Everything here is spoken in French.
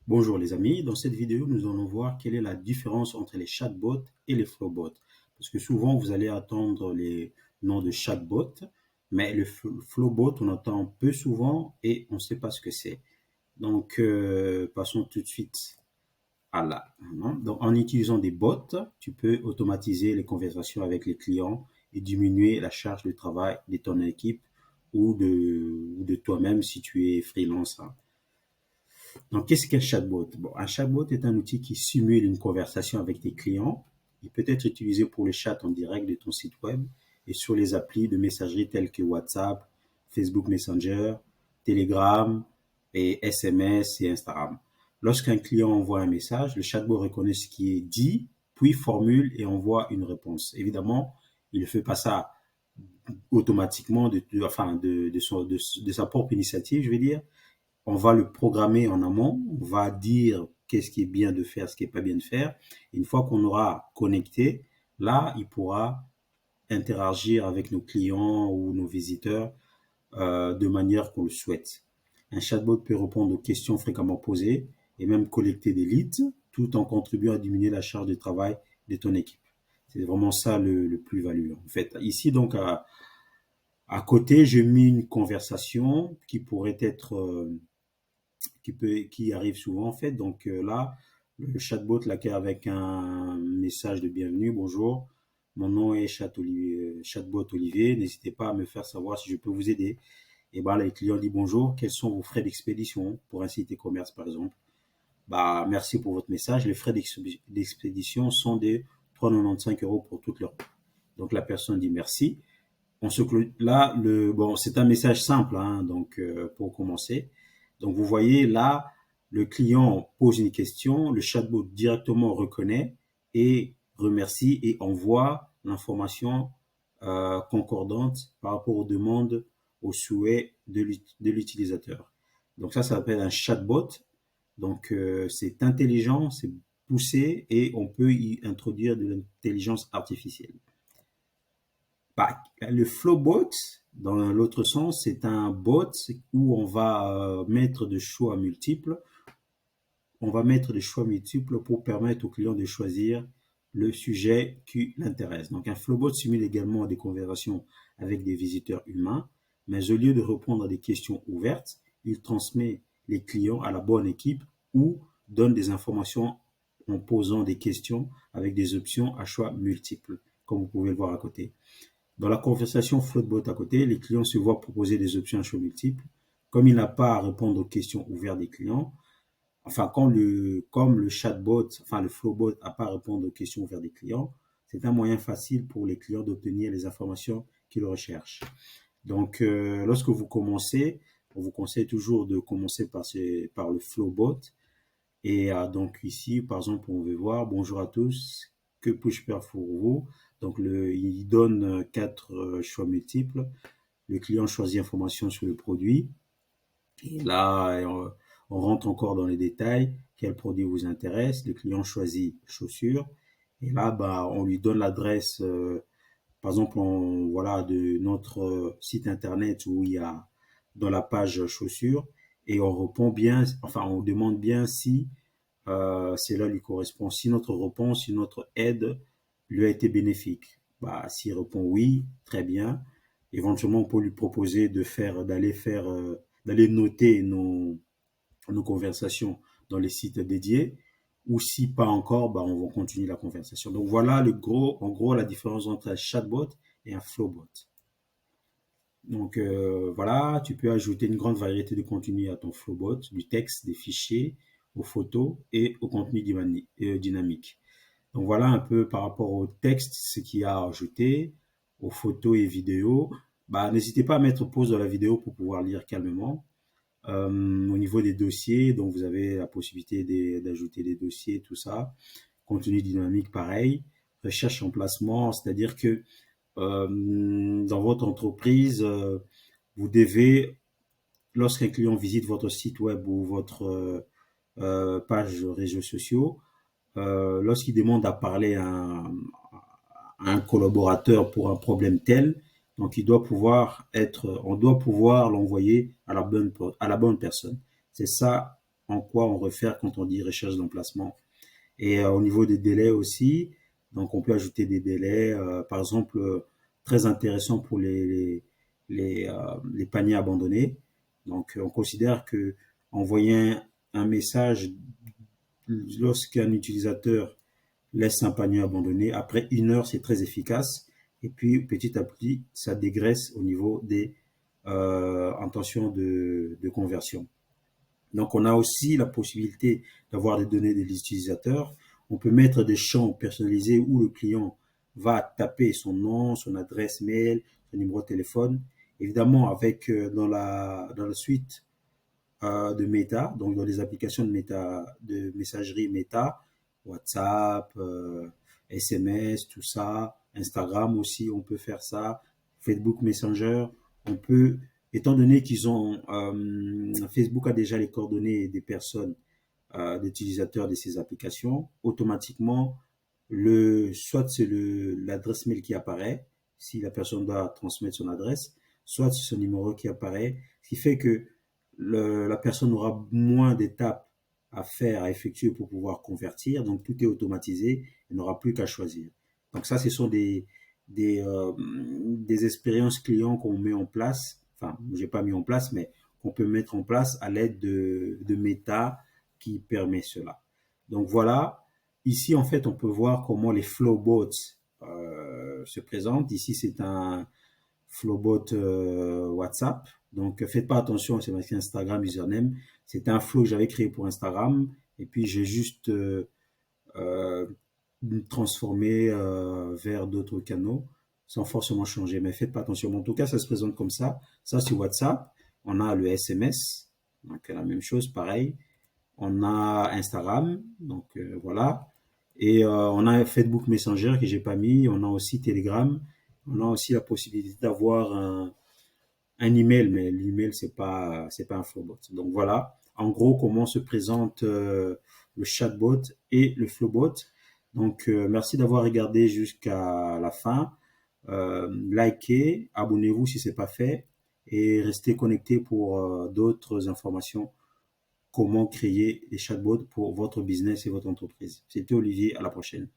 Bonjour les amis, dans cette vidéo, nous allons voir quelle est la différence entre les chatbots et les flowbots. Parce que souvent, vous allez attendre les noms de chatbot, mais le flowbot, on entend peu souvent et on ne sait pas ce que c'est. Donc, passons tout de suite à là. Donc, en utilisant des bots, tu peux automatiser les conversations avec les clients et diminuer la charge de travail de ton équipe ou de toi-même si tu es freelance. Donc, qu'est-ce qu'un chatbot? Bon, un chatbot est un outil qui simule une conversation avec tes clients. Il peut être utilisé pour le chat en direct de ton site web et sur les applis de messagerie telles que WhatsApp, Facebook Messenger, Telegram et SMS et Instagram. Lorsqu'un client envoie un message, le chatbot reconnaît ce qui est dit, puis formule et envoie une réponse. Évidemment, il ne fait pas ça automatiquement de sa propre initiative, je vais dire. On va le programmer en amont, on va dire qu'est-ce qui est bien de faire, ce qui est pas bien de faire. Une fois qu'on aura connecté, là, il pourra interagir avec nos clients ou nos visiteurs de manière qu'on le souhaite. Un chatbot peut répondre aux questions fréquemment posées et même collecter des leads tout en contribuant à diminuer la charge de travail de ton équipe. C'est vraiment ça le plus-value en fait. Ici donc à côté, j'ai mis une conversation qui pourrait être qui arrive souvent en fait. Donc là, le chatbot l'accueille avec un message de bienvenue. Bonjour, mon nom est chatbot Olivier. N'hésitez pas à me faire savoir si je peux vous aider. Et ben là, le client dit bonjour. Quels sont vos frais d'expédition pour un site e-commerce par exemple? Bah merci pour votre message. Les frais d'expédition sont de 3,95 € pour toute l'Europe. Donc la personne dit merci. Là, bon, c'est un message simple, hein, donc pour commencer. Donc vous voyez là, le client pose une question, le chatbot directement reconnaît et remercie et envoie l'information concordante par rapport aux demandes, aux souhaits de l'utilisateur. Donc ça s'appelle un chatbot. Donc c'est intelligent, c'est poussé et on peut y introduire de l'intelligence artificielle. Bah, le flowbot, dans l'autre sens, c'est un bot où on va mettre des choix multiples. On va mettre des choix multiples pour permettre au client de choisir le sujet qui l'intéresse. Donc, un flowbot simule également des conversations avec des visiteurs humains, mais au lieu de répondre à des questions ouvertes, il transmet les clients à la bonne équipe ou donne des informations en posant des questions avec des options à choix multiples, comme vous pouvez le voir à côté. Dans la conversation Floatbot à côté, les clients se voient proposer des options à choix multiples. Comme il n'a pas à répondre aux questions ouvertes des clients, comme le chatbot, enfin le Flowbot n'a pas à répondre aux questions ouvertes des clients, c'est un moyen facile pour les clients d'obtenir les informations qu'ils recherchent. Donc, lorsque vous commencez, on vous conseille toujours de commencer par le Flowbot. Et donc ici, par exemple, on veut voir, bonjour à tous, que puis-je faire pour vous? Donc il donne quatre choix multiples. Le client choisit information sur le produit. Et là, on rentre encore dans les détails. Quel produit vous intéresse? Le client choisit chaussures. Et là, bah, on lui donne l'adresse, par exemple, voilà, de notre site internet où il y a dans la page chaussures. Et on répond bien, enfin, on demande bien si cela lui correspond. Si notre réponse, si notre aide lui a été bénéfique, bah, s'il répond oui, très bien. Éventuellement, on peut lui proposer d'aller noter nos conversations dans les sites dédiés. Ou si pas encore, bah, on va continuer la conversation. Donc voilà en gros, la différence entre un chatbot et un flowbot. Donc voilà, tu peux ajouter une grande variété de contenu à ton flowbot, du texte, des fichiers, aux photos et au contenu dynamique. Donc voilà un peu par rapport au texte, ce qu'il y a à ajouter, aux photos et vidéos. Bah, n'hésitez pas à mettre pause dans la vidéo pour pouvoir lire calmement. Au niveau des dossiers, donc vous avez la possibilité d'ajouter des dossiers, tout ça. Contenu dynamique, pareil. Recherche emplacement, c'est-à-dire que dans votre entreprise, vous devez, lorsqu'un client visite votre site web ou votre page réseaux sociaux, lorsqu'il demande à parler à un collaborateur pour un problème tel, donc on doit pouvoir l'envoyer à la bonne personne. C'est ça en quoi on réfère quand on dit recherche d'emplacement. Et au niveau des délais aussi, donc on peut ajouter des délais, par exemple, très intéressant pour les paniers abandonnés. Donc on considère que envoyer un message lorsqu'un utilisateur laisse un panier abandonné, après 1 heure, c'est très efficace. Et puis petit à petit, ça dégraisse au niveau des intentions de conversion. Donc, on a aussi la possibilité d'avoir des données des utilisateurs. On peut mettre des champs personnalisés où le client va taper son nom, son adresse mail, son numéro de téléphone. Évidemment, avec dans la suite de Meta, donc dans les applications de Meta, de messagerie Meta, WhatsApp, SMS, tout ça, Instagram aussi, on peut faire ça, Facebook Messenger, on peut, étant donné qu'ils ont, Facebook a déjà les coordonnées des personnes, d'utilisateurs de ces applications, automatiquement, soit c'est l'adresse mail qui apparaît, si la personne doit transmettre son adresse, soit c'est son numéro qui apparaît, ce qui fait que la personne aura moins d'étapes à faire, à effectuer pour pouvoir convertir. Donc, tout est automatisé. Elle n'aura plus qu'à choisir. Donc, ça, ce sont des expériences clients qu'on met en place. Enfin, j'ai pas mis en place, mais qu'on peut mettre en place à l'aide de Meta qui permet cela. Donc, voilà. Ici, en fait, on peut voir comment les Flowbots se présentent. Ici, c'est un Flowbot WhatsApp. Donc, faites pas attention, c'est marqué Instagram username. C'était un flow que j'avais créé pour Instagram. Et puis, j'ai juste euh, transformé vers d'autres canaux sans forcément changer. Mais faites pas attention. En tout cas, ça se présente comme ça. Ça, c'est WhatsApp. On a le SMS. Donc, la même chose, pareil. On a Instagram. Donc, voilà. Et on a Facebook Messenger que j'ai pas mis. On a aussi Telegram. On a aussi la possibilité d'avoir un email, mais l'email, c'est pas un flowbot. Donc voilà, en gros, comment se présente le chatbot et le flowbot. Donc, merci d'avoir regardé jusqu'à la fin. Likez, abonnez-vous si ce n'est pas fait et restez connectés pour d'autres informations. Comment créer des chatbots pour votre business et votre entreprise. C'était Olivier, à la prochaine.